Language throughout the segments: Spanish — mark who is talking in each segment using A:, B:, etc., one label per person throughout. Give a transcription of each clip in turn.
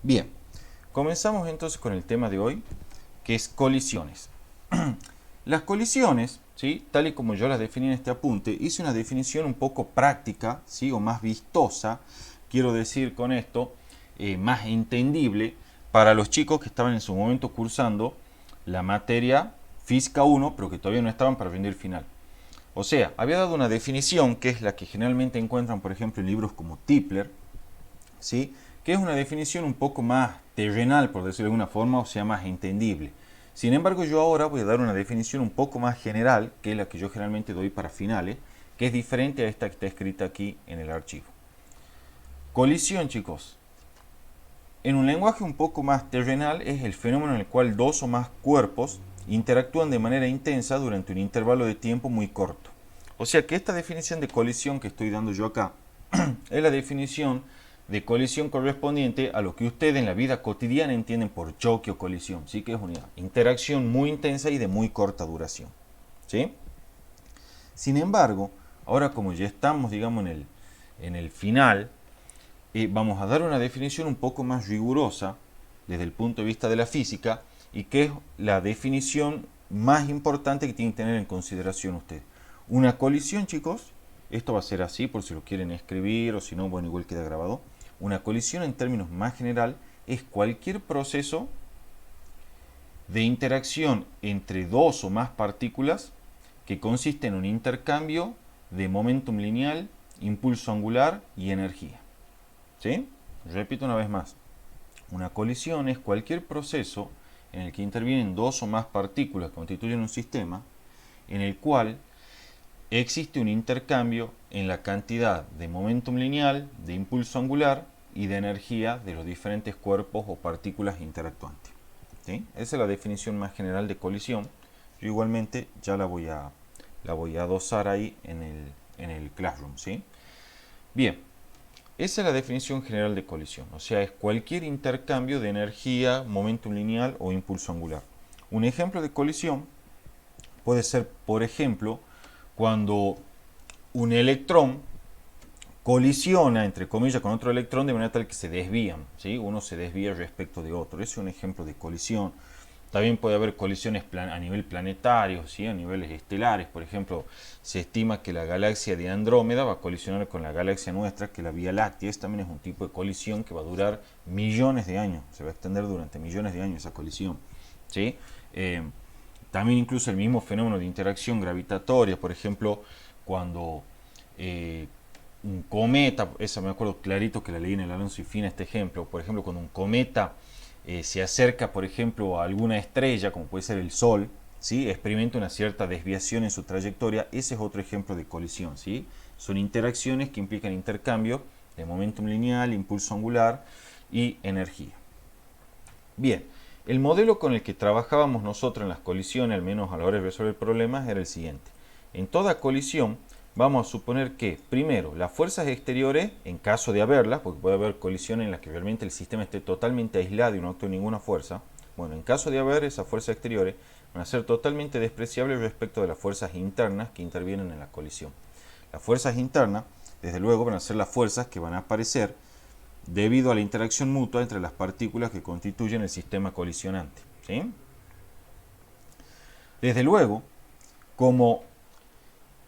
A: Bien, comenzamos entonces con el tema de hoy, que es colisiones. Las colisiones, ¿sí?, tal y como yo las definí en este apunte, hice una definición un poco práctica, ¿sí?, o más vistosa, quiero decir con esto, más entendible para los chicos que estaban en su momento cursando la materia Física 1, pero que todavía no estaban para rendir final. O sea, había dado una definición que es la que generalmente encuentran, por ejemplo, en libros como Tipler, ¿sí?, que es una definición un poco más terrenal, por decirlo de alguna forma, o sea, más entendible. Sin embargo, yo ahora voy a dar una definición un poco más general, que es la que yo generalmente doy para finales, que es diferente a esta que está escrita aquí en el archivo. Colisión, chicos, en un lenguaje un poco más terrenal, es el fenómeno en el cual dos o más cuerpos interactúan de manera intensa durante un intervalo de tiempo muy corto. O sea que esta definición de colisión que estoy dando yo acá es la definición de colisión correspondiente a lo que ustedes en la vida cotidiana entienden por choque o colisión, ¿sí?, que es una interacción muy intensa y de muy corta duración, ¿sí? Sin embargo, ahora como ya estamos, digamos, en el final, vamos a dar una definición un poco más rigurosa desde el punto de vista de la física, y que es la definición más importante que tienen que tener en consideración ustedes. Una colisión, chicos, esto va a ser así por si lo quieren escribir o si no, bueno, igual queda grabado. Una colisión en términos más general es cualquier proceso de interacción entre dos o más partículas que consiste en un intercambio de momentum lineal, impulso angular y energía. ¿Sí? Repito una vez más. Una colisión es cualquier proceso en el que intervienen dos o más partículas que constituyen un sistema, en el cual existe un intercambio en la cantidad de momentum lineal, de impulso angular y de energía de los diferentes cuerpos o partículas interactuantes. ¿Sí? Esa es la definición más general de colisión. Yo igualmente ya la voy a adosar ahí en el Classroom. ¿Sí? Bien, esa es la definición general de colisión, o sea, es cualquier intercambio de energía, momentum lineal o impulso angular. Un ejemplo de colisión puede ser, por ejemplo, cuando un electrón colisiona, entre comillas, con otro electrón de manera tal que se desvían, ¿sí? Uno se desvía respecto de otro. Ese es un ejemplo de colisión. También puede haber colisiones a nivel planetario, ¿sí?, a niveles estelares. Por ejemplo, se estima que la galaxia de Andrómeda va a colisionar con la galaxia nuestra, que es la Vía Láctea. Este también es un tipo de colisión que va a durar millones de años. Se va a extender durante millones de años esa colisión, ¿sí? También incluso el mismo fenómeno de interacción gravitatoria, por ejemplo, cuando un cometa, esa me acuerdo clarito que la leí en el Alonso y Fina, este ejemplo, por ejemplo, cuando un cometa se acerca, por ejemplo, a alguna estrella, como puede ser el Sol, ¿sí?, experimenta una cierta desviación en su trayectoria. Ese es otro ejemplo de colisión, ¿sí? Son interacciones que implican intercambio de momentum lineal, impulso angular y energía. Bien, el modelo con el que trabajábamos nosotros en las colisiones, al menos a la hora de resolver problemas, era el siguiente. En toda colisión vamos a suponer que, primero, las fuerzas exteriores, en caso de haberlas, porque puede haber colisiones en las que realmente el sistema esté totalmente aislado y no actúe ninguna fuerza, bueno, en caso de haber esas fuerzas exteriores, van a ser totalmente despreciables respecto de las fuerzas internas que intervienen en la colisión. Las fuerzas internas, desde luego, van a ser las fuerzas que van a aparecer debido a la interacción mutua entre las partículas que constituyen el sistema colisionante, ¿sí? Desde luego, como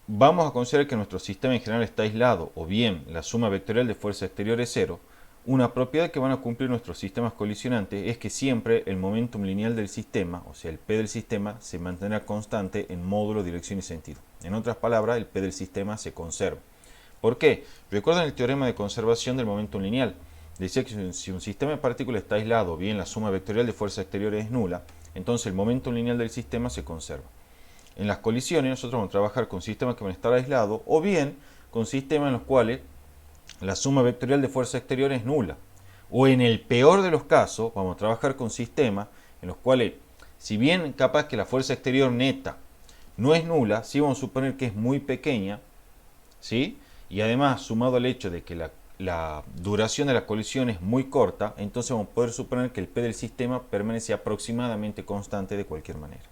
A: vamos a considerar que nuestro sistema en general está aislado, o bien la suma vectorial de fuerza exterior es cero, una propiedad que van a cumplir nuestros sistemas colisionantes es que siempre el momentum lineal del sistema, o sea, el P del sistema, se mantendrá constante en módulo, dirección y sentido. En otras palabras, el P del sistema se conserva. ¿Por qué? Recuerden el teorema de conservación del momentum lineal. Decía que si un sistema de partículas está aislado, o bien la suma vectorial de fuerza exterior es nula, entonces el momentum lineal del sistema se conserva. En las colisiones nosotros vamos a trabajar con sistemas que van a estar aislados, o bien con sistemas en los cuales la suma vectorial de fuerza exterior es nula. O en el peor de los casos, vamos a trabajar con sistemas en los cuales, si bien capaz que la fuerza exterior neta no es nula, sí vamos a suponer que es muy pequeña, ¿sí? Y además, sumado al hecho de que la duración de la colisión es muy corta, entonces vamos a poder suponer que el P del sistema permanece aproximadamente constante de cualquier manera,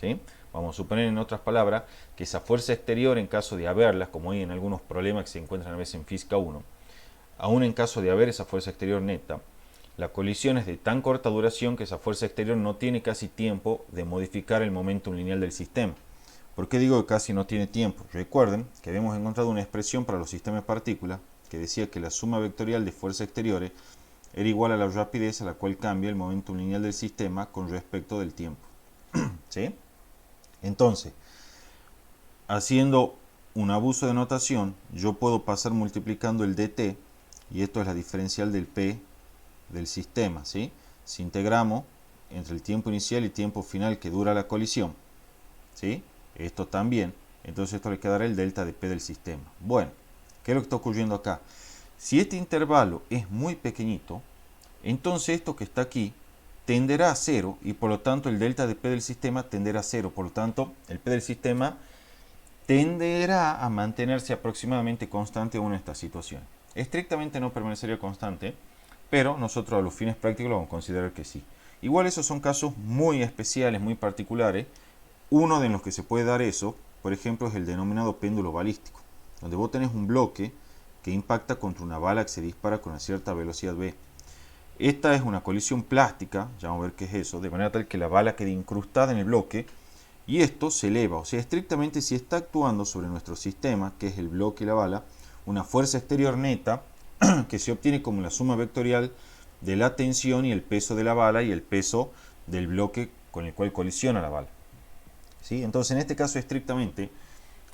A: ¿sí? Vamos a suponer, en otras palabras, que esa fuerza exterior, en caso de haberlas, como hay en algunos problemas que se encuentran a veces en Física 1, aún en caso de haber esa fuerza exterior neta, la colisión es de tan corta duración que esa fuerza exterior no tiene casi tiempo de modificar el momentum lineal del sistema. ¿Por qué digo que casi no tiene tiempo? Recuerden que habíamos encontrado una expresión para los sistemas de partículas que decía que la suma vectorial de fuerzas exteriores era igual a la rapidez a la cual cambia el momentum lineal del sistema con respecto del tiempo. ¿Sí? Entonces, haciendo un abuso de notación, yo puedo pasar multiplicando el dt, y esto es la diferencial del p del sistema, ¿sí? Si integramos entre el tiempo inicial y tiempo final que dura la colisión, ¿sí? Esto también, entonces esto le quedará el delta de p del sistema. Bueno, ¿qué es lo que está ocurriendo acá? Si este intervalo es muy pequeñito, entonces esto que está aquí tenderá a cero y por lo tanto el delta de p del sistema tenderá a cero. Por lo tanto, el p del sistema tenderá a mantenerse aproximadamente constante en estas situaciones. Estrictamente no permanecería constante, pero nosotros a los fines prácticos lo vamos a considerar que sí. Igual esos son casos muy especiales, muy particulares. Uno de los que se puede dar eso, por ejemplo, es el denominado péndulo balístico, donde vos tenés un bloque que impacta contra una bala que se dispara con una cierta velocidad v. Esta es una colisión plástica, ya vamos a ver qué es eso, de manera tal que la bala quede incrustada en el bloque y esto se eleva, o sea, estrictamente si está actuando sobre nuestro sistema, que es el bloque y la bala, una fuerza exterior neta que se obtiene como la suma vectorial de la tensión y el peso de la bala y el peso del bloque con el cual colisiona la bala. ¿Sí? Entonces, en este caso, estrictamente,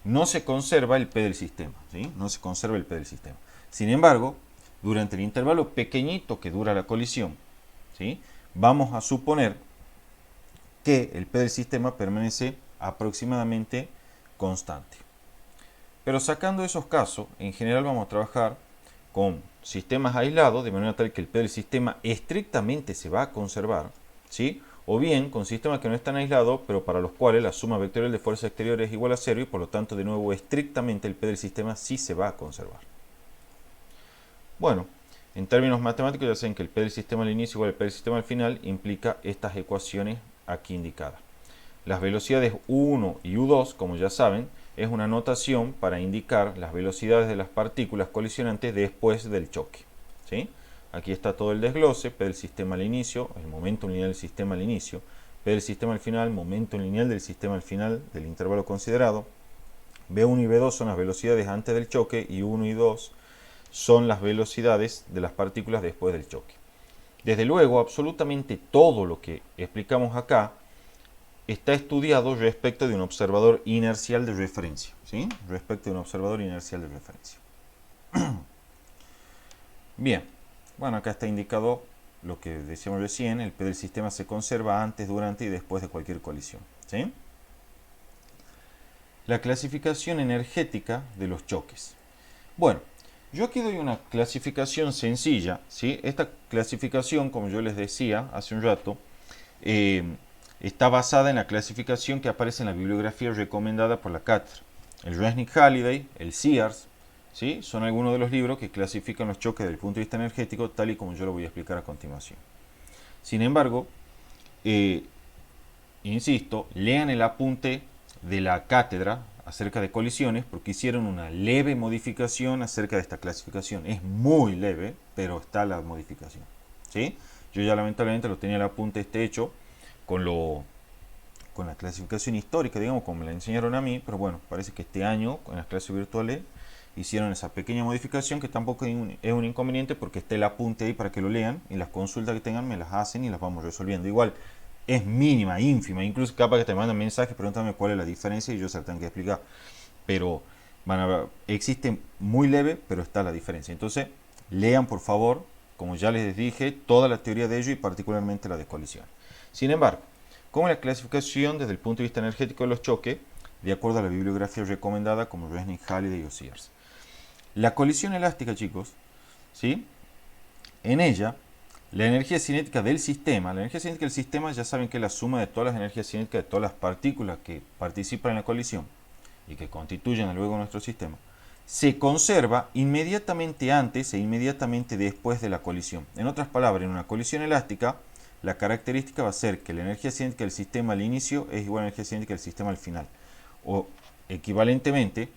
A: no se conserva el P del sistema. ¿Sí? No se conserva el P del sistema. Sin embargo, durante el intervalo pequeñito que dura la colisión, ¿sí? Vamos a suponer que el P del sistema permanece aproximadamente constante. Pero sacando esos casos, en general vamos a trabajar con sistemas aislados, de manera tal que el P del sistema estrictamente se va a conservar, ¿sí? O bien con sistemas que no están aislados, pero para los cuales la suma vectorial de fuerza exterior es igual a cero y por lo tanto, de nuevo, estrictamente el P del sistema sí se va a conservar. Bueno, en términos matemáticos ya saben que el P del sistema al inicio igual al P del sistema al final implica estas ecuaciones aquí indicadas. Las velocidades U1 y U2, como ya saben, es una notación para indicar las velocidades de las partículas colisionantes después del choque. ¿Sí? Aquí está todo el desglose, P del sistema al inicio, el momento lineal del sistema al inicio, P del sistema al final, momento lineal del sistema al final del intervalo considerado. B1 y B2 son las velocidades antes del choque y U1 y 2 son las velocidades de las partículas después del choque. Desde luego, absolutamente todo lo que explicamos acá está estudiado respecto de un observador inercial de referencia. ¿Sí? Respecto de un observador inercial de referencia. Bien, bueno, acá está indicado lo que decíamos recién, el P del sistema se conserva antes, durante y después de cualquier colisión. ¿Sí? La clasificación energética de los choques. Bueno, yo aquí doy una clasificación sencilla. ¿Sí? Esta clasificación, como yo les decía hace un rato, está basada en la clasificación que aparece en la bibliografía recomendada por la cátedra. El Resnick-Halliday, el Sears, ¿sí? Son algunos de los libros que clasifican los choques desde el punto de vista energético, tal y como yo lo voy a explicar a continuación. Sin embargo, insisto, lean el apunte de la cátedra acerca de colisiones, porque hicieron una leve modificación acerca de esta clasificación. Es muy leve, pero está la modificación. ¿Sí? Yo ya lamentablemente lo tenía el apunte hecho con la clasificación histórica, digamos, como me la enseñaron a mí, pero bueno, parece que este año, con las clases virtuales, hicieron esa pequeña modificación que tampoco es un inconveniente porque está el apunte ahí para que lo lean y las consultas que tengan me las hacen y las vamos resolviendo. Igual, es mínima, ínfima, incluso capaz que te mandan mensajes preguntando cuál es la diferencia y yo se la tengo que explicar. Pero existe muy leve, pero está la diferencia. Entonces, lean por favor, como ya les dije, toda la teoría de ello y particularmente la de colisión. Sin embargo, como la clasificación desde el punto de vista energético de los choques, de acuerdo a la bibliografía recomendada como Resnick, Halliday o Sears. La colisión elástica, chicos, ¿sí? En ella, la energía cinética del sistema ya saben que es la suma de todas las energías cinéticas de todas las partículas que participan en la colisión y que constituyen luego nuestro sistema, se conserva inmediatamente antes e inmediatamente después de la colisión. En otras palabras, en una colisión elástica, la característica va a ser que la energía cinética del sistema al inicio es igual a la energía cinética del sistema al final. O equivalentemente,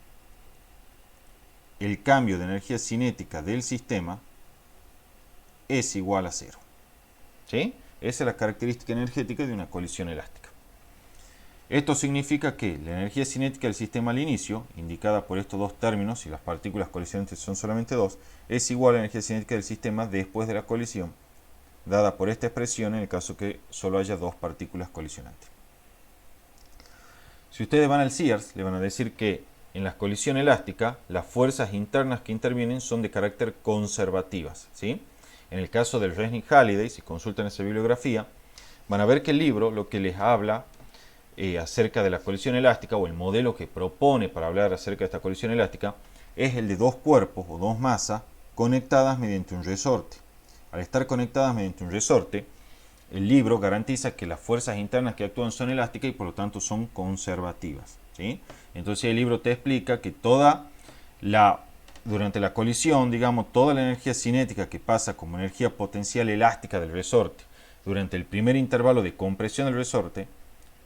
A: el cambio de energía cinética del sistema es igual a cero. ¿sí? Esa es la característica energética de una colisión elástica. Esto significa que la energía cinética del sistema al inicio, indicada por estos dos términos, y las partículas colisionantes son solamente dos, es igual a la energía cinética del sistema después de la colisión, dada por esta expresión en el caso que solo haya dos partículas colisionantes. Si ustedes van al Sears, le van a decir que en la colisión elástica las fuerzas internas que intervienen son de carácter conservativas, ¿sí? En el caso del Resnick-Halliday, si consultan esa bibliografía, van a ver que el libro lo que les habla acerca de la colisión elástica, o el modelo que propone para hablar acerca de esta colisión elástica, es el de dos cuerpos o dos masas conectadas mediante un resorte. Al estar conectadas mediante un resorte, el libro garantiza que las fuerzas internas que actúan son elásticas y por lo tanto son conservativas, ¿sí? Entonces el libro te explica que durante la colisión, digamos, toda la energía cinética que pasa como energía potencial elástica del resorte durante el primer intervalo de compresión del resorte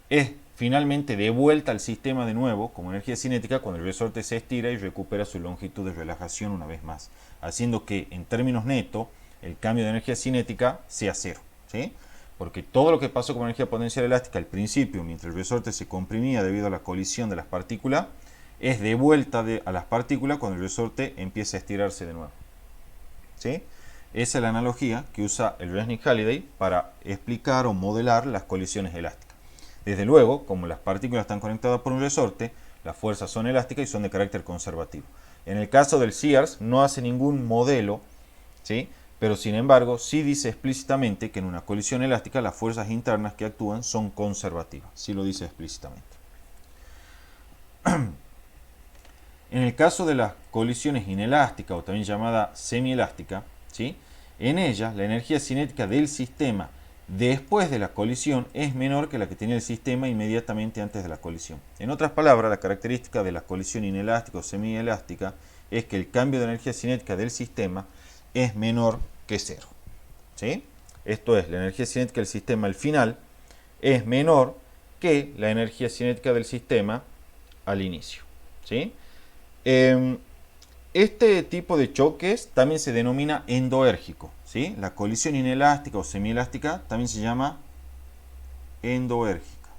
A: es finalmente devuelta al sistema de nuevo como energía cinética cuando el resorte se estira y recupera su longitud de relajación una vez más, haciendo que en términos netos el cambio de energía cinética sea cero, ¿sí? Porque todo lo que pasó como energía potencial elástica al principio, mientras el resorte se comprimía debido a la colisión de las partículas, es devuelta a las partículas cuando el resorte empieza a estirarse de nuevo, ¿sí? Esa es la analogía que usa el Resnick-Halliday para explicar o modelar las colisiones elásticas. Desde luego, como las partículas están conectadas por un resorte, las fuerzas son elásticas y son de carácter conservativo. En el caso del Sears no hace ningún modelo, ¿sí? Pero sin embargo sí dice explícitamente que en una colisión elástica las fuerzas internas que actúan son conservativas. Sí lo dice explícitamente. En el caso de las colisiones inelásticas, o también llamada semielástica, ¿sí? En ella la energía cinética del sistema después de la colisión es menor que la que tenía el sistema inmediatamente antes de la colisión. En otras palabras, la característica de la colisión inelástica o semielástica es que el cambio de energía cinética del sistema es menor que cero, ¿sí? Esto es, la energía cinética del sistema al final es menor que la energía cinética del sistema al inicio, ¿sí? Este tipo de choques también se denomina endoérgico, ¿sí? La colisión inelástica o semielástica también se llama endoérgica,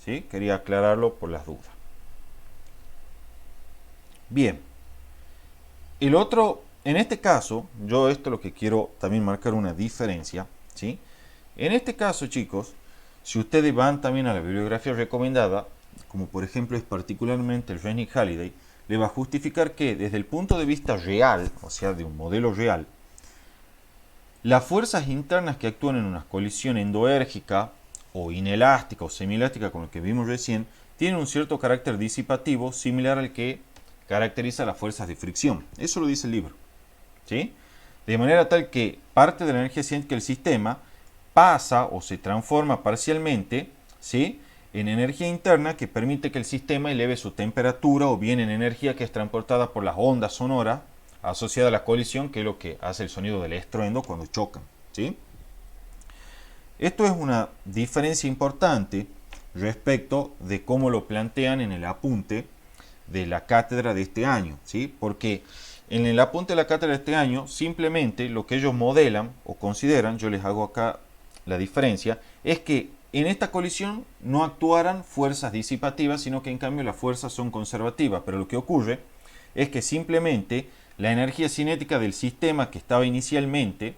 A: ¿sí? Quería aclararlo por las dudas. Bien. En este caso, yo esto lo que quiero también marcar una diferencia, ¿sí? En este caso, chicos, si ustedes van también a la bibliografía recomendada, como por ejemplo es particularmente el Resnick-Halliday, le va a justificar que desde el punto de vista real, o sea, de un modelo real, las fuerzas internas que actúan en una colisión endoérgica o inelástica o semielástica, como el que vimos recién, tienen un cierto carácter disipativo similar al que caracteriza las fuerzas de fricción. Eso lo dice el libro, ¿sí? De manera tal que parte de la energía cinética del sistema pasa o se transforma parcialmente, ¿sí?, en energía interna que permite que el sistema eleve su temperatura, o bien en energía que es transportada por las ondas sonoras asociadas a la colisión, que es lo que hace el sonido del estruendo cuando chocan, ¿sí? Esto es una diferencia importante respecto de cómo lo plantean en el apunte de la cátedra de este año, ¿sí? Porque en el apunte de la cátedra de este año, simplemente lo que ellos modelan o consideran, yo les hago acá la diferencia, es que en esta colisión no actuaran fuerzas disipativas, sino que en cambio las fuerzas son conservativas. Pero lo que ocurre es que simplemente la energía cinética del sistema que estaba inicialmente,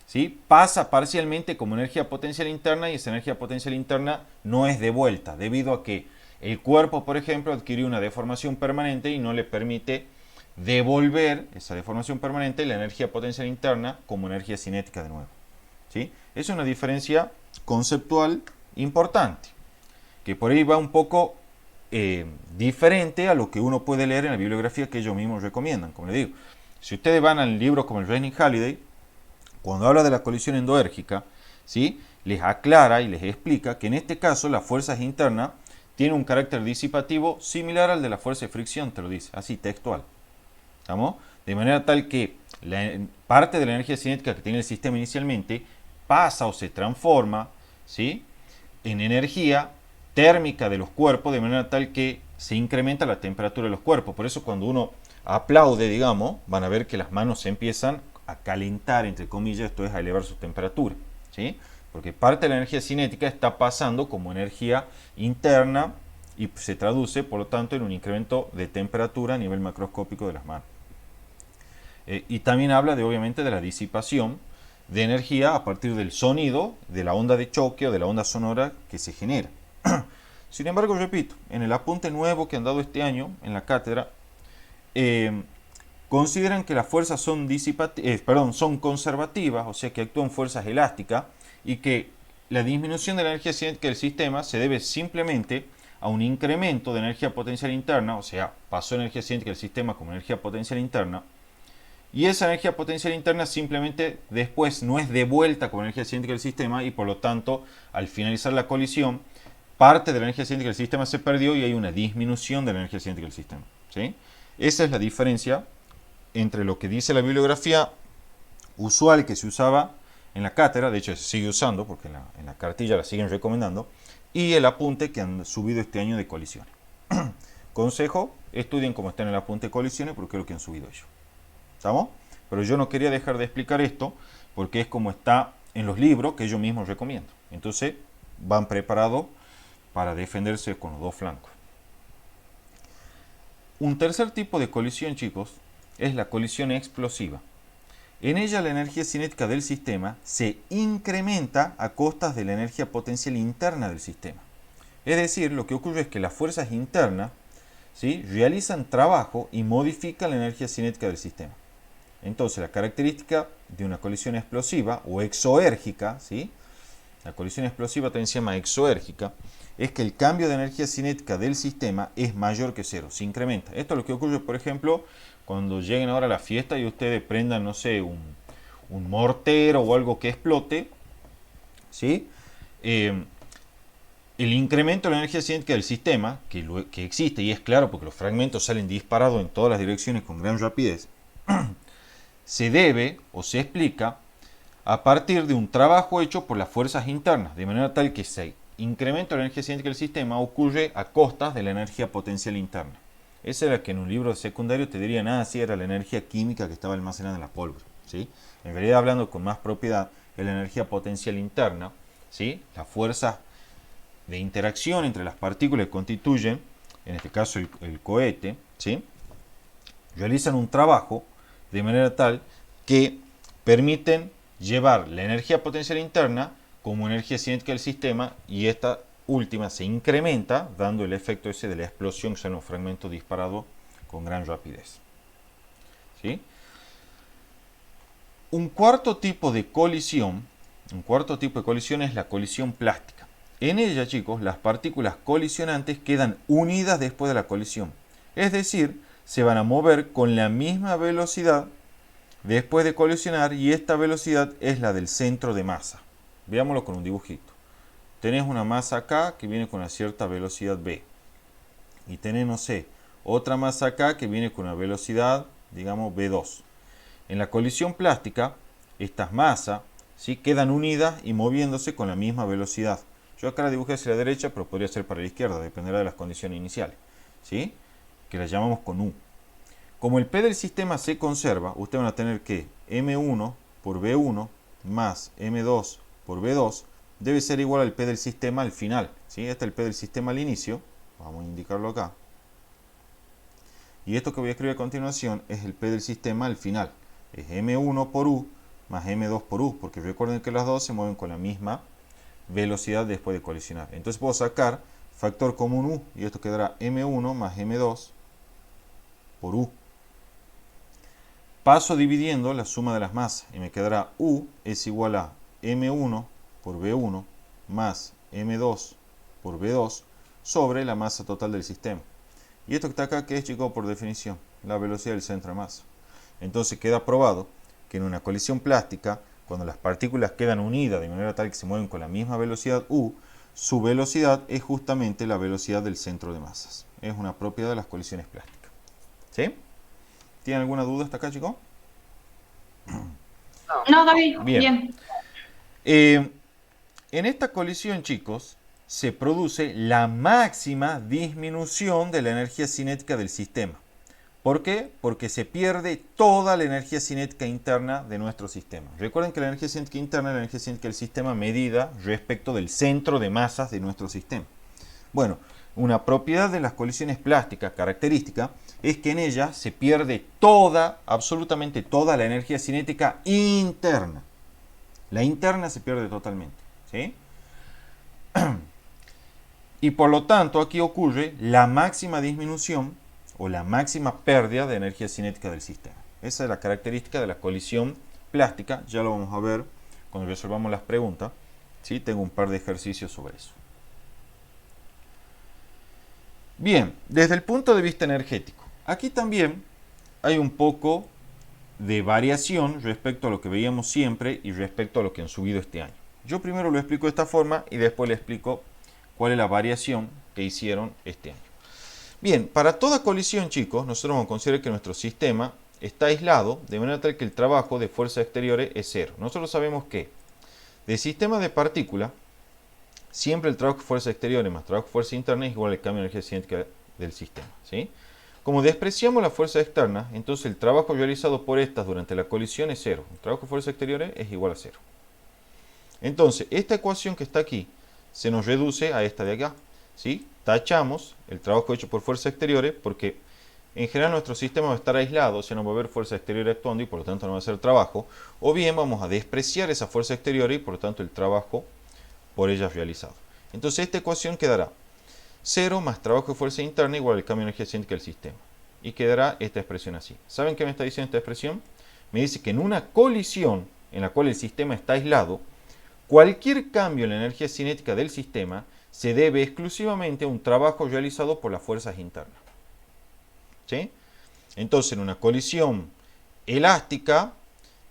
A: ¿sí?, pasa parcialmente como energía potencial interna, y esa energía potencial interna no es devuelta, debido a que el cuerpo, por ejemplo, adquirió una deformación permanente y no le permite devolver esa deformación permanente la energía potencial interna como energía cinética de nuevo, ¿sí? Es una diferencia conceptual importante, que por ahí va un poco diferente a lo que uno puede leer en la bibliografía que ellos mismos recomiendan. Como les digo, si ustedes van al libro como el Resnick-Halliday, cuando habla de la colisión endoérgica, ¿sí?, les aclara y les explica que en este caso las fuerzas internas tienen un carácter disipativo similar al de la fuerza de fricción, te lo dice, así textual. ¿Estamos? De manera tal que parte de la energía cinética que tiene el sistema inicialmente pasa o se transforma, ¿sí?, en energía térmica de los cuerpos, de manera tal que se incrementa la temperatura de los cuerpos. Por eso cuando uno aplaude, digamos, van a ver que las manos se empiezan a calentar, entre comillas, esto es a elevar su temperatura, ¿sí? Porque parte de la energía cinética está pasando como energía interna y se traduce, por lo tanto, en un incremento de temperatura a nivel macroscópico de las manos. Y también habla de, obviamente, de la disipación de energía a partir del sonido, de la onda de choque o de la onda sonora que se genera. Sin embargo, repito, en el apunte nuevo que han dado este año en la cátedra, consideran que las fuerzas son, son conservativas, o sea que actúan fuerzas elásticas, y que la disminución de la energía cinética del sistema se debe simplemente a un incremento de energía potencial interna, o sea, pasó energía cinética del sistema como energía potencial interna, y esa energía potencial interna simplemente después no es devuelta como energía cinética del sistema, y por lo tanto, al finalizar la colisión, parte de la energía cinética del sistema se perdió y hay una disminución de la energía cinética del sistema, ¿sí? Esa es la diferencia entre lo que dice la bibliografía usual que se usaba en la cátedra, de hecho se sigue usando porque en la cartilla la siguen recomendando, y el apunte que han subido este año de colisiones. Consejo, estudien cómo está en el apunte de colisiones porque es lo que han subido ellos. ¿Estamos? Pero yo no quería dejar de explicar esto porque es como está en los libros que ellos mismos recomiendan. Entonces van preparados para defenderse con los dos flancos. Un tercer tipo de colisión, chicos, es la colisión explosiva. En ella la energía cinética del sistema se incrementa a costas de la energía potencial interna del sistema. Es decir, lo que ocurre es que las fuerzas internas, ¿sí?, realizan trabajo y modifican la energía cinética del sistema. Entonces, la característica de una colisión explosiva o exoérgica, ¿sí?, la colisión explosiva también se llama exoérgica, es que el cambio de energía cinética del sistema es mayor que cero, se incrementa. Esto es lo que ocurre, por ejemplo, cuando lleguen ahora a la fiesta y ustedes prendan, no sé, un mortero o algo que explote, ¿sí? El incremento de la energía cinética del sistema, que existe y es claro porque los fragmentos salen disparados en todas las direcciones con gran rapidez, se debe o se explica a partir de un trabajo hecho por las fuerzas internas, de manera tal que ese incremento de la energía cinética del sistema ocurre a costas de la energía potencial interna. Esa era la que en un libro secundario te dirían, sí, era la energía química que estaba almacenada en la pólvora, ¿sí? En realidad, hablando con más propiedad, es la energía potencial interna, ¿sí?, las fuerzas de interacción entre las partículas que constituyen, en este caso el cohete, ¿sí?, realizan un trabajo de manera tal que permiten llevar la energía potencial interna como energía cinética del sistema, y esta última se incrementa dando el efecto ese de la explosión, que son los fragmentos disparados con gran rapidez, ¿sí? Un cuarto tipo de colisión es la colisión plástica. En ella, chicos, las partículas colisionantes quedan unidas después de la colisión, es decir, se van a mover con la misma velocidad después de colisionar, y esta velocidad es la del centro de masa. Veámoslo con un dibujito. Tenés una masa acá que viene con una cierta velocidad v, y tenés, no sé, otra masa acá que viene con una velocidad, digamos, v2. En la colisión plástica, estas masas, ¿sí?, quedan unidas y moviéndose con la misma velocidad. Yo acá la dibujé hacia la derecha, pero podría ser para la izquierda, dependerá de las condiciones iniciales, ¿sí?, que las llamamos con U. Como el P del sistema se conserva, ustedes van a tener que M1 por V1 más M2 por V2 debe ser igual al P del sistema al final, ¿sí? Este es el P del sistema al inicio, vamos a indicarlo acá. Y esto que voy a escribir a continuación es el P del sistema al final. Es M1 por U más M2 por U, porque recuerden que las dos se mueven con la misma velocidad después de colisionar. Entonces puedo sacar factor común U, y esto quedará M1 más M2 por U. Paso dividiendo la suma de las masas y me quedará U es igual a M1 por V1 más M2 por V2 sobre la masa total del sistema. Y esto que está acá, ¿qué es, chicos? Por definición, la velocidad del centro de masa. Entonces queda probado que en una colisión plástica, cuando las partículas quedan unidas de manera tal que se mueven con la misma velocidad U, su velocidad es justamente la velocidad del centro de masas. Es una propiedad de las colisiones plásticas. ¿Sí? ¿Tienen alguna duda hasta acá, chicos?
B: No, David,
A: Bien. En esta colisión, chicos, se produce la máxima disminución de la energía cinética del sistema. ¿Por qué? Porque se pierde toda la energía cinética interna de nuestro sistema. Recuerden que la energía cinética interna es la energía cinética del sistema medida respecto del centro de masas de nuestro sistema. Bueno, una propiedad de las colisiones plásticas característica es que en ellas se pierde toda, absolutamente toda la energía cinética interna. La interna se pierde totalmente, ¿sí? Y por lo tanto aquí ocurre la máxima disminución o la máxima pérdida de energía cinética del sistema. Esa es la característica de la colisión plástica. Ya lo vamos a ver cuando resolvamos las preguntas. ¿Sí? Tengo un par de ejercicios sobre eso. Bien, desde el punto de vista energético, aquí también hay un poco de variación respecto a lo que veíamos siempre y respecto a lo que han subido este año. Yo primero lo explico de esta forma y después le explico cuál es la variación que hicieron este año. Bien, para toda colisión, chicos, nosotros vamos a considerar que nuestro sistema está aislado de manera tal que el trabajo de fuerzas exteriores es cero. Nosotros sabemos que de sistemas de partículas, siempre el trabajo de fuerzas exteriores más trabajo de fuerza interna es igual al cambio de energía cinética del sistema, ¿sí? Como despreciamos las fuerzas externas, entonces el trabajo realizado por estas durante la colisión es cero. El trabajo de fuerzas exteriores es igual a cero. Entonces, esta ecuación que está aquí se nos reduce a esta de acá, ¿sí? Tachamos el trabajo hecho por fuerzas exteriores porque en general nuestro sistema va a estar aislado, o sea, no va a haber fuerza exterior actuando y por lo tanto no va a hacer trabajo. O bien vamos a despreciar esa fuerza exterior y por lo tanto el trabajo por ellas realizado. Entonces esta ecuación quedará 0 más trabajo de fuerza interna igual al cambio de energía cinética del sistema. Y quedará esta expresión así. ¿Saben qué me está diciendo esta expresión? Me dice que en una colisión en la cual el sistema está aislado, cualquier cambio en la energía cinética del sistema se debe exclusivamente a un trabajo realizado por las fuerzas internas. ¿Sí? Entonces, en una colisión elástica,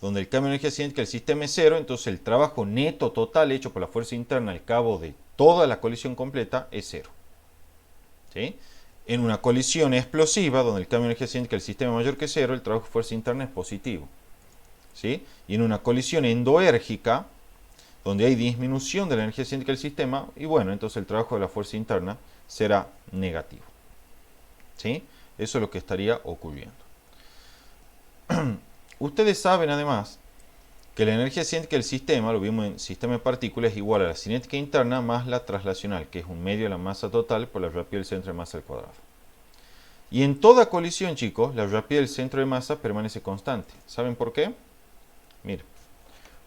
A: donde el cambio de energía cinética del sistema es cero, entonces el trabajo neto total hecho por la fuerza interna al cabo de toda la colisión completa es cero. ¿Sí? En una colisión explosiva, donde el cambio de energía cinética del sistema es mayor que cero, el trabajo de fuerza interna es positivo. ¿Sí? Y en una colisión endoérgica, donde hay disminución de la energía cinética del sistema, y bueno, entonces el trabajo de la fuerza interna será negativo. ¿Sí? Eso es lo que estaría ocurriendo. Ustedes saben además que la energía cinética del sistema, lo vimos en sistema de partículas, es igual a la cinética interna más la traslacional, que es un medio de la masa total por la rapidez del centro de masa al cuadrado. Y en toda colisión, chicos, la rapidez del centro de masa permanece constante. ¿Saben por qué? Miren,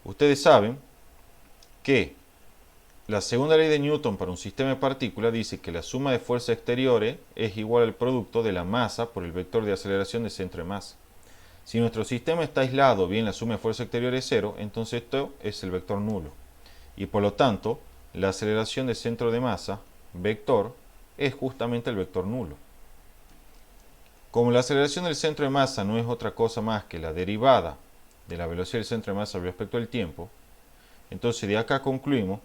A: ustedes saben que la segunda ley de Newton para un sistema de partículas dice que la suma de fuerzas exteriores es igual al producto de la masa por el vector de aceleración del centro de masa. Si nuestro sistema está aislado, bien la suma de fuerzas exteriores es cero, entonces esto es el vector nulo. Y por lo tanto, la aceleración del centro de masa, vector, es justamente el vector nulo. Como la aceleración del centro de masa no es otra cosa más que la derivada de la velocidad del centro de masa respecto al tiempo, entonces de acá concluimos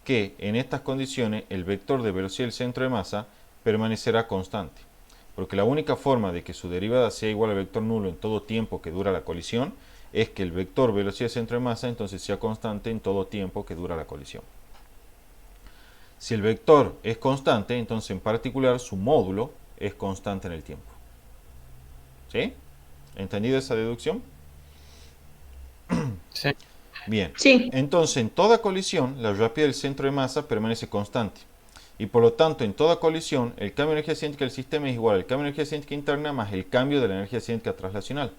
A: que en estas condiciones el vector de velocidad del centro de masa permanecerá constante. Porque la única forma de que su derivada sea igual al vector nulo en todo tiempo que dura la colisión es que el vector velocidad del centro de masa entonces sea constante en todo tiempo que dura la colisión. Si el vector es constante, entonces en particular su módulo es constante en el tiempo. ¿Sí? ¿Entendido esa deducción?
B: Sí.
A: Bien.
C: Sí.
A: Entonces en toda colisión la rapidez del centro de masa permanece constante. Y por lo tanto, en toda colisión, el cambio de energía cinética del sistema es igual al cambio de energía cinética interna más el cambio de la energía cinética traslacional.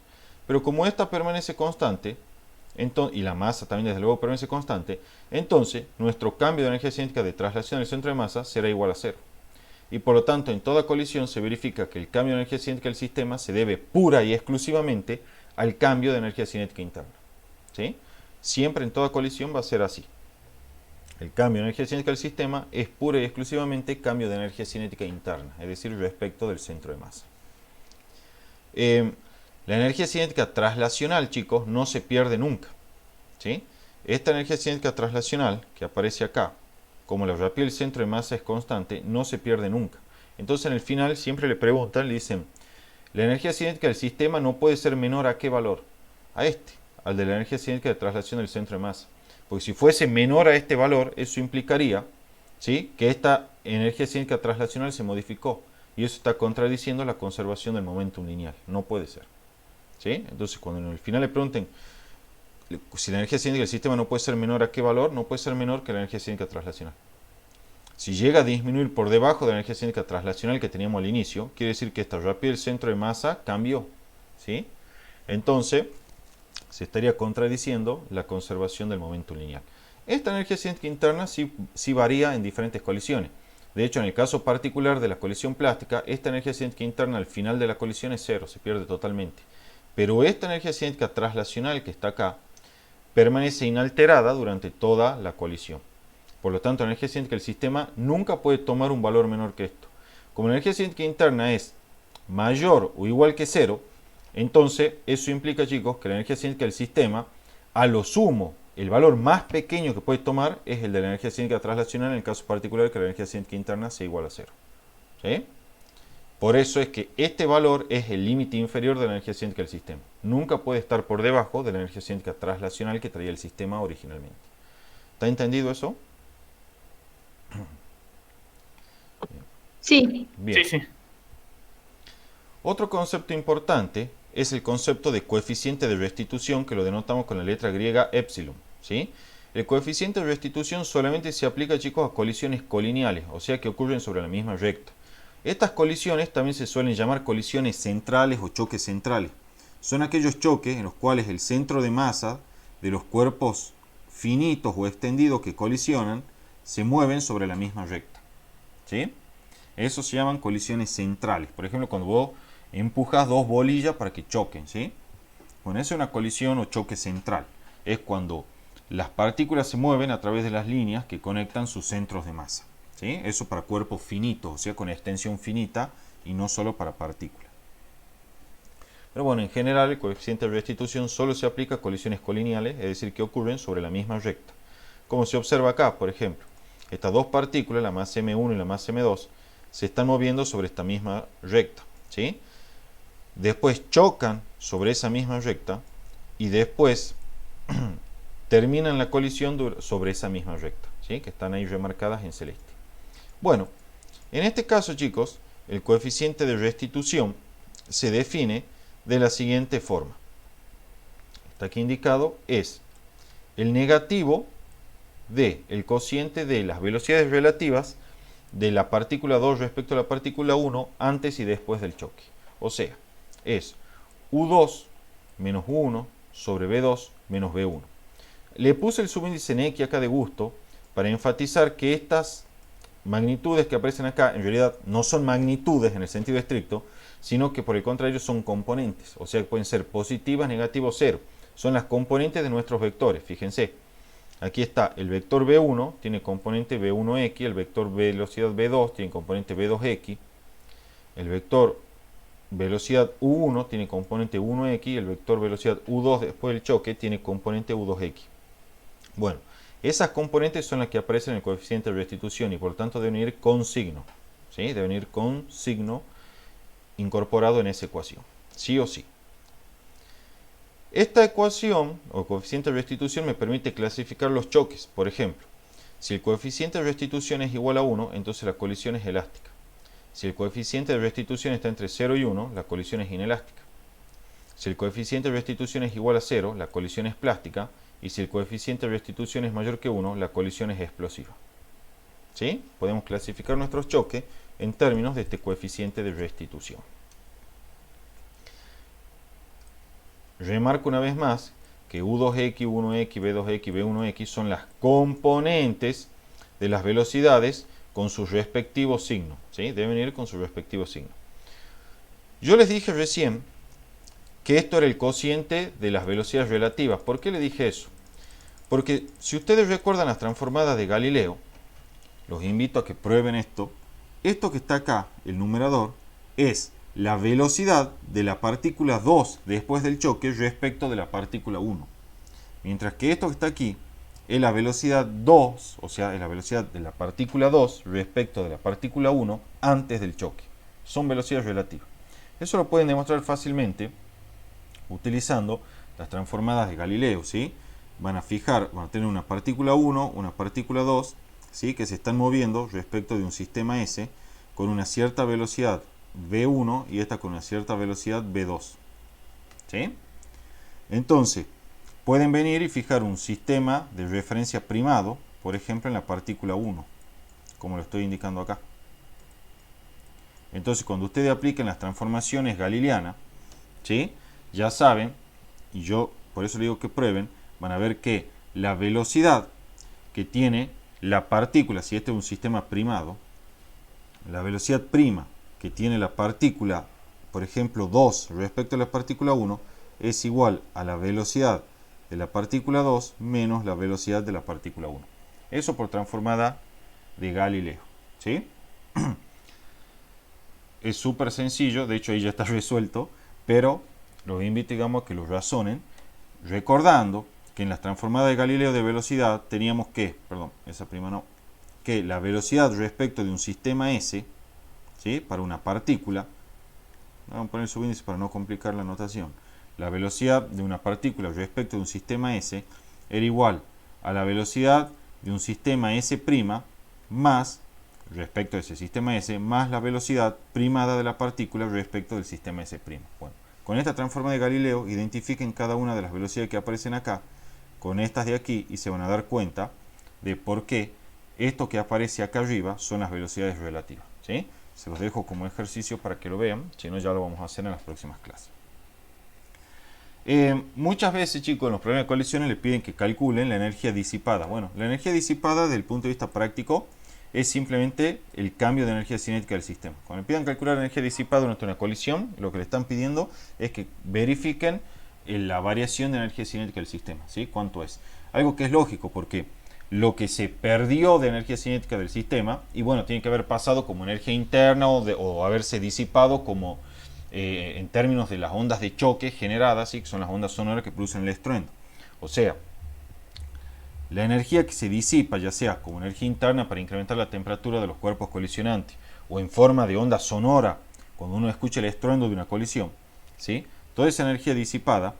A: Pero como esta permanece constante, y la masa también desde luego permanece constante, entonces nuestro cambio de energía cinética de traslación del centro de masa será igual a cero. Y por lo tanto, en toda colisión se verifica que el cambio de energía cinética del sistema se debe pura y exclusivamente al cambio de energía cinética interna. ¿Sí? Siempre en toda colisión va a ser así. El cambio de energía cinética del sistema es pura y exclusivamente cambio de energía cinética interna, es decir, respecto del centro de masa. La energía cinética traslacional, chicos, no se pierde nunca. ¿Sí? Esta energía cinética traslacional que aparece acá, como la rapidez del centro de masa es constante, no se pierde nunca. Entonces en el final siempre le preguntan, le dicen, la energía cinética del sistema no puede ser menor a qué valor? A este, al de la energía cinética de traslación del centro de masa. Porque si fuese menor a este valor, eso implicaría, ¿sí?, que esta energía cinética traslacional se modificó. y eso está contradiciendo la conservación del momentum lineal. No puede ser. ¿Sí? Entonces, cuando al final le pregunten si la energía cinética del sistema no puede ser menor a qué valor, no puede ser menor que la energía cinética traslacional. Si llega a disminuir por debajo de la energía cinética traslacional que teníamos al inicio, quiere decir que esta rapidez del centro de masa cambió. ¿Sí? Entonces, se estaría contradiciendo la conservación del momento lineal. Esta energía cinética interna sí varía en diferentes colisiones. De hecho, en el caso particular de la colisión plástica, esta energía cinética interna al final de la colisión es cero, se pierde totalmente. Pero esta energía cinética traslacional que está acá permanece inalterada durante toda la colisión. Por lo tanto, la energía cinética del sistema nunca puede tomar un valor menor que esto. Como la energía cinética interna es mayor o igual que cero, entonces eso implica, chicos, que la energía cinética del sistema, a lo sumo, el valor más pequeño que puede tomar es el de la energía cinética traslacional, en el caso particular que la energía cinética interna sea igual a cero. ¿Sí? Por eso es que este valor es el límite inferior de la energía cinética del sistema. Nunca puede estar por debajo de la energía cinética traslacional que traía el sistema originalmente. ¿Está entendido eso?
B: Sí.
A: Bien.
C: Sí, sí.
A: Otro concepto importante es el concepto de coeficiente de restitución, que lo denotamos con la letra griega epsilon. ¿Sí? El coeficiente de restitución solamente se aplica, chicos, a colisiones colineales, o sea que ocurren sobre la misma recta. Estas colisiones también se suelen llamar colisiones centrales o choques centrales. Son aquellos choques en los cuales el centro de masa de los cuerpos finitos o extendidos que colisionan se mueven sobre la misma recta. ¿Sí? Eso se llaman colisiones centrales. Por ejemplo, cuando vos empujas dos bolillas para que choquen, ¿sí? Bueno, eso es una colisión o choque central. Es cuando las partículas se mueven a través de las líneas que conectan sus centros de masa. ¿Sí? Eso para cuerpos finitos, o sea, con extensión finita y no solo para partículas. Pero bueno, en general el coeficiente de restitución solo se aplica a colisiones colineales, es decir, que ocurren sobre la misma recta. Como se observa acá, por ejemplo, estas dos partículas, la masa M1 y la masa M2, se están moviendo sobre esta misma recta. ¿Sí? Después chocan sobre esa misma recta y después terminan la colisión sobre esa misma recta, ¿sí? Que están ahí remarcadas en celeste. Bueno, en este caso, chicos, el coeficiente de restitución se define de la siguiente forma. Está aquí indicado, es el negativo del cociente de las velocidades relativas de la partícula 2 respecto a la partícula 1 antes y después del choque. O sea, es U2 menos 1 sobre B2 menos B1. Le puse el subíndice en X acá de gusto para enfatizar que estas magnitudes que aparecen acá en realidad no son magnitudes en el sentido estricto, sino que por el contrario son componentes, o sea que pueden ser positivas, negativas o cero. Son las componentes de nuestros vectores, fíjense. Aquí está el vector B1, tiene componente B1x, el vector velocidad B2 tiene componente B2x, el vector velocidad U1 tiene componente 1x y el vector velocidad U2 después del choque tiene componente U2x. Bueno, esas componentes son las que aparecen en el coeficiente de restitución y por lo tanto deben ir con signo. ¿Sí? Deben ir con signo incorporado en esa ecuación. Sí o sí. Esta ecuación o coeficiente de restitución me permite clasificar los choques. Por ejemplo, si el coeficiente de restitución es igual a 1, entonces la colisión es elástica. Si el coeficiente de restitución está entre 0 y 1, la colisión es inelástica. Si el coeficiente de restitución es igual a 0, la colisión es plástica. Y si el coeficiente de restitución es mayor que 1, la colisión es explosiva. ¿Sí? Podemos clasificar nuestros choques en términos de este coeficiente de restitución. Remarco una vez más que U2x, U1x, B2x, B1x son las componentes de las velocidades con sus respectivos signos. ¿Sí? Deben ir con su respectivo signo. Yo les dije recién que esto era el cociente de las velocidades relativas. ¿Por qué le dije eso? Porque si ustedes recuerdan las transformadas de Galileo, los invito a que prueben esto. Esto que está acá, el numerador, es la velocidad de la partícula 2 después del choque respecto de la partícula 1. Mientras que esto que está aquí es la velocidad 2, o sea, es la velocidad de la partícula 2 respecto de la partícula 1 antes del choque. Son velocidades relativas. Eso lo pueden demostrar fácilmente utilizando las transformadas de Galileo, ¿sí? Van a tener una partícula 1, una partícula 2, ¿sí? Que se están moviendo respecto de un sistema S, con una cierta velocidad v1 y esta con una cierta velocidad v2. ¿Sí? Entonces, pueden venir y fijar un sistema de referencia primado, por ejemplo en la partícula 1, como lo estoy indicando acá. Entonces, cuando ustedes apliquen las transformaciones galileanas, ¿sí? Ya saben, y yo por eso les digo que prueben, van a ver que la velocidad que tiene la partícula, si este es un sistema primado, la velocidad prima que tiene la partícula, por ejemplo 2 respecto a la partícula 1, es igual a la velocidad de la partícula 2 menos la velocidad de la partícula 1. Eso por transformada de Galileo. ¿Sí? Es súper sencillo, de hecho ahí ya está resuelto, pero los invito, digamos, a que lo razonen, recordando que en las transformadas de Galileo de velocidad teníamos que, perdón, esa prima no, que la velocidad respecto de un sistema S, ¿sí? Para una partícula, vamos a poner subíndice para no complicar la notación, la velocidad de una partícula respecto de un sistema S era igual a la velocidad de un sistema S' más, respecto de ese sistema S, más la velocidad primada de la partícula respecto del sistema S'. Bueno, con esta transforma de Galileo, identifiquen cada una de las velocidades que aparecen acá, con estas de aquí, y se van a dar cuenta de por qué esto que aparece acá arriba son las velocidades relativas. ¿Sí? Se los dejo como ejercicio para que lo vean, si no ya lo vamos a hacer en las próximas clases. Muchas veces, chicos, en los problemas de colisiones les piden que calculen la energía disipada. Bueno, la energía disipada desde el punto de vista práctico es simplemente el cambio de energía cinética del sistema. Cuando le pidan calcular la energía disipada durante una colisión, lo que le están pidiendo es que verifiquen la variación de energía cinética del sistema. ¿Sí? ¿Cuánto es? Algo que es lógico, porque lo que se perdió de energía cinética del sistema, y bueno, tiene que haber pasado como energía interna o haberse disipado como en términos de las ondas de choque generadas, ¿sí? Que son las ondas sonoras que producen el estruendo. O sea, la energía que se disipa, ya sea como energía interna para incrementar la temperatura de los cuerpos colisionantes, o en forma de onda sonora, cuando uno escucha el estruendo de una colisión, ¿sí? Toda esa energía disipada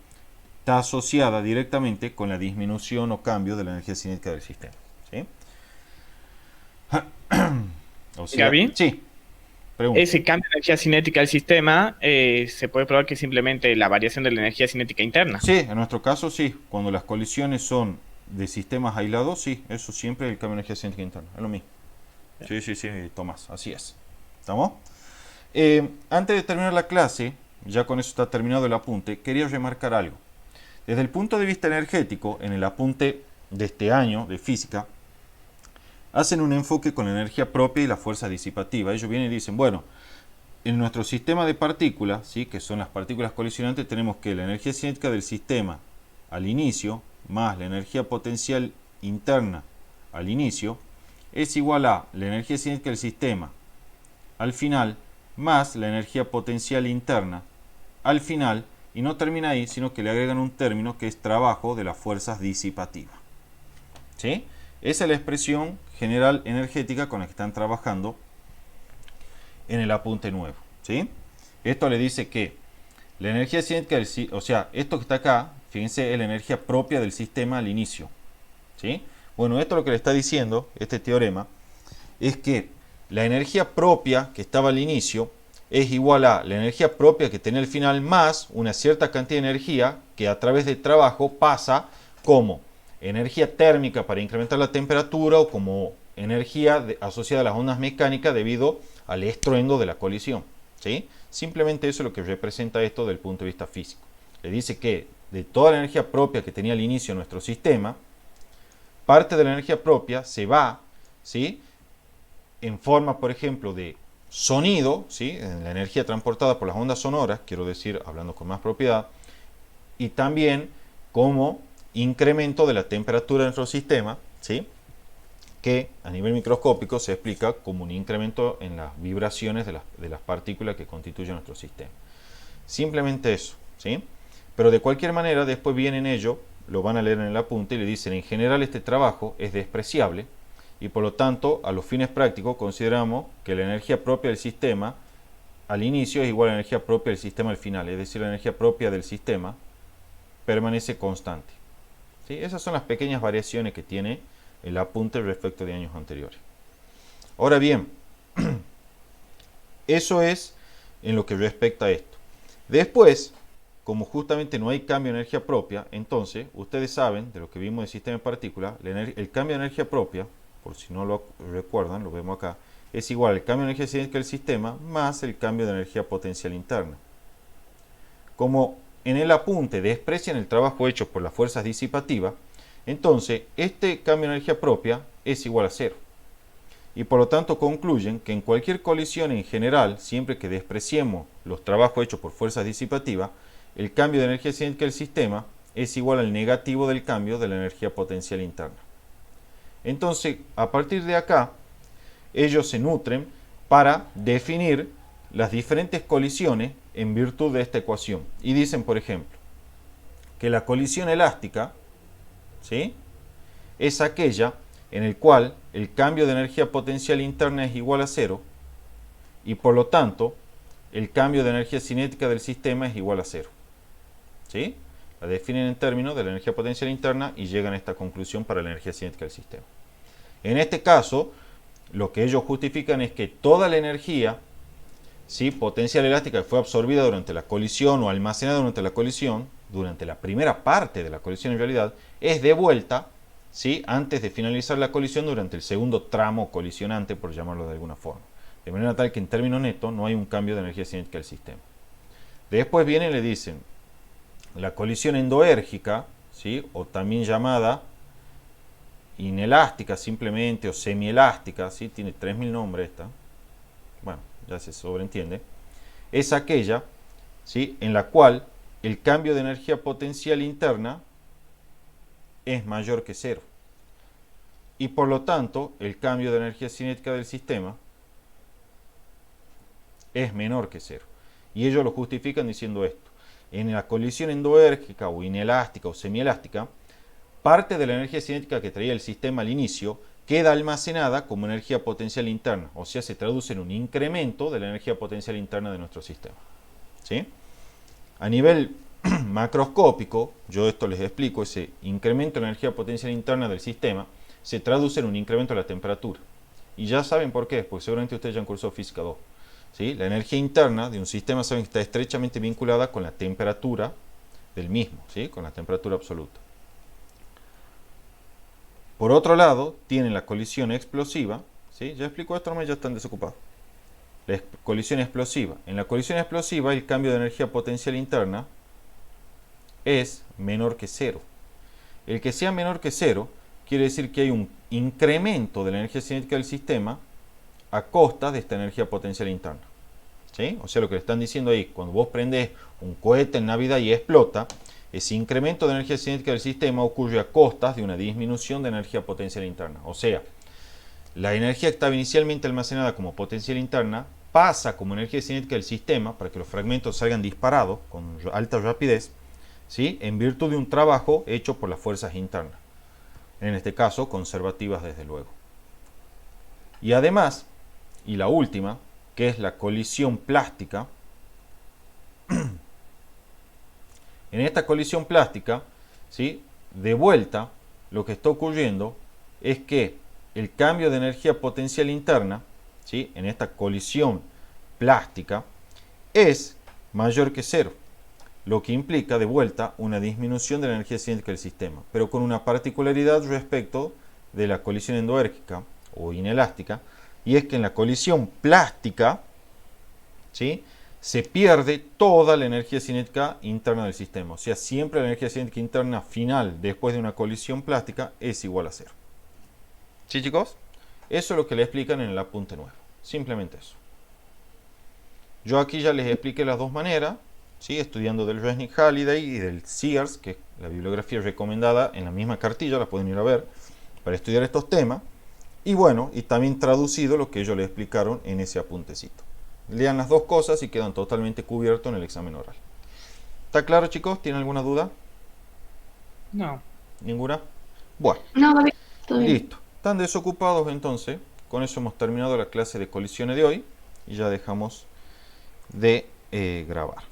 A: está asociada directamente con la disminución o cambio de la energía cinética del sistema. ¿Sí? O sea,
B: Gaby,
A: sí, pregunta.
B: ese cambio de energía cinética del sistema se puede probar que es simplemente la variación de la energía cinética interna.
A: Sí, en nuestro caso sí. Cuando las colisiones son de sistemas aislados, sí, eso siempre es el cambio de energía cinética interna. Es lo mismo. Sí, sí, sí, Tomás, así es. ¿Estamos? Antes de terminar la clase, ya con eso está terminado el apunte, quería remarcar algo. Desde el punto de vista energético, en el apunte de este año de física, hacen un enfoque con la energía propia y la fuerza disipativa. Ellos vienen y dicen, bueno, en nuestro sistema de partículas, ¿sí? Que son las partículas colisionantes, tenemos que la energía cinética del sistema al inicio, más la energía potencial interna al inicio, es igual a la energía cinética del sistema al final, más la energía potencial interna al final, y no termina ahí, sino que le agregan un término que es trabajo de las fuerzas disipativas. ¿Sí? Esa es la expresión general energética con la que están trabajando en el apunte nuevo. ¿Sí? Esto le dice que la energía cinética, o sea, esto que está acá, fíjense, es la energía propia del sistema al inicio. ¿Sí? Bueno, esto lo que le está diciendo, este teorema, es que la energía propia que estaba al inicio es igual a la energía propia que tiene al final más una cierta cantidad de energía que a través del trabajo pasa como energía térmica para incrementar la temperatura o como energía asociada a las ondas mecánicas debido al estruendo de la colisión. ¿Sí? Simplemente eso es lo que representa esto desde el punto de vista físico. Le dice que de toda la energía propia que tenía al inicio nuestro sistema, parte de la energía propia se va, ¿sí? En forma, por ejemplo, de sonido, ¿sí? En la energía transportada por las ondas sonoras, quiero decir, hablando con más propiedad, y también como incremento de la temperatura de nuestro sistema, ¿sí? Que a nivel microscópico se explica como un incremento en las vibraciones de las partículas que constituyen nuestro sistema. Simplemente eso, ¿sí? Pero de cualquier manera, después vienen ellos, lo van a leer en el apunte y le dicen, en general este trabajo es despreciable y por lo tanto, a los fines prácticos, consideramos que la energía propia del sistema al inicio es igual a la energía propia del sistema al final, es decir, la energía propia del sistema permanece constante. ¿Sí? Esas son las pequeñas variaciones que tiene el apunte respecto de años anteriores. Ahora bien, Eso es en lo que respecta a esto. Después, como justamente no hay cambio de energía propia, entonces, ustedes saben, de lo que vimos del sistema de partículas, el cambio de energía propia, por si no lo recuerdan, lo vemos acá, es igual al cambio de energía cinética del sistema más el cambio de energía potencial interna. Como en el apunte desprecian el trabajo hecho por las fuerzas disipativas, entonces este cambio de energía propia es igual a cero. Y por lo tanto concluyen que en cualquier colisión en general, siempre que despreciemos los trabajos hechos por fuerzas disipativas, el cambio de energía cinética del sistema es igual al negativo del cambio de la energía potencial interna. Entonces, a partir de acá, ellos se nutren para definir las diferentes colisiones en virtud de esta ecuación. Y dicen, por ejemplo, que la colisión elástica, ¿sí?, es aquella en la cual el cambio de energía potencial interna es igual a cero y por lo tanto el cambio de energía cinética del sistema es igual a cero. ¿Sí? La definen en términos de la energía potencial interna y llegan a esta conclusión para la energía cinética del sistema. En este caso, lo que ellos justifican es que toda la energía, ¿sí?, potencial elástica que fue absorbida durante la colisión o almacenada durante la colisión, durante la primera parte de la colisión en realidad, es devuelta, ¿sí?, antes de finalizar la colisión durante el segundo tramo colisionante, por llamarlo de alguna forma. De manera tal que en términos netos no hay un cambio de energía cinética del sistema. Después vienen y le dicen, la colisión endoérgica, ¿sí?, o también llamada inelástica simplemente, o semielástica, ¿sí?, tiene 3000 nombres esta, bueno, ya se sobreentiende, es aquella, ¿sí?, en la cual el cambio de energía potencial interna es mayor que cero. Y por lo tanto, el cambio de energía cinética del sistema es menor que cero. Y ellos lo justifican diciendo esto. En la colisión endoérgica o inelástica o semielástica, parte de la energía cinética que traía el sistema al inicio queda almacenada como energía potencial interna, o sea, se traduce en un incremento de la energía potencial interna de nuestro sistema. ¿Sí? A nivel macroscópico, yo esto les explico, ese incremento de la energía potencial interna del sistema se traduce en un incremento de la temperatura. Y ya saben por qué, porque seguramente ustedes ya han cursado física 2. ¿Sí? La energía interna de un sistema saben que está estrechamente vinculada con la temperatura del mismo, ¿sí?, con la temperatura absoluta. Por otro lado, tienen la colisión explosiva, ¿sí? Ya explico esto, ya están desocupados. La colisión explosiva. En la colisión explosiva, el cambio de energía potencial interna es menor que cero. El que sea menor que cero quiere decir que hay un incremento de la energía cinética del sistema a costa de esta energía potencial interna. ¿Sí? O sea, lo que le están diciendo ahí, cuando vos prendes un cohete en Navidad y explota, ese incremento de energía cinética del sistema ocurre a costas de una disminución de energía potencial interna. O sea, la energía que estaba inicialmente almacenada como potencial interna pasa como energía cinética del sistema para que los fragmentos salgan disparados con alta rapidez, ¿sí?, en virtud de un trabajo hecho por las fuerzas internas. En este caso, conservativas desde luego. Y además, y la última, que es la colisión plástica. En esta colisión plástica, ¿sí?, de vuelta, lo que está ocurriendo es que el cambio de energía potencial interna, ¿sí?, en esta colisión plástica, es mayor que cero, lo que implica de vuelta una disminución de la energía cinética del sistema, pero con una particularidad respecto de la colisión endoérgica o inelástica, y es que en la colisión plástica, ¿sí?, se pierde toda la energía cinética interna del sistema. O sea, siempre la energía cinética interna final después de una colisión plástica es igual a cero. ¿Sí, chicos? Eso es lo que le explican en el apunte nuevo. Simplemente eso. Yo aquí ya les expliqué las dos maneras, ¿sí?, estudiando del Resnick-Halliday y del Sears, que es la bibliografía recomendada en la misma cartilla, la pueden ir a ver, para estudiar estos temas. Y bueno, y también traducido lo que ellos les explicaron en ese apuntecito. Lean las dos cosas y quedan totalmente cubiertos en el examen oral. ¿Está claro, chicos? ¿Tienen alguna duda?
B: No.
A: ¿Ninguna? Bueno.
C: No, todo bien.
A: Listo. ¿Están desocupados entonces? Con eso hemos terminado la clase de colisiones de hoy y ya dejamos de grabar.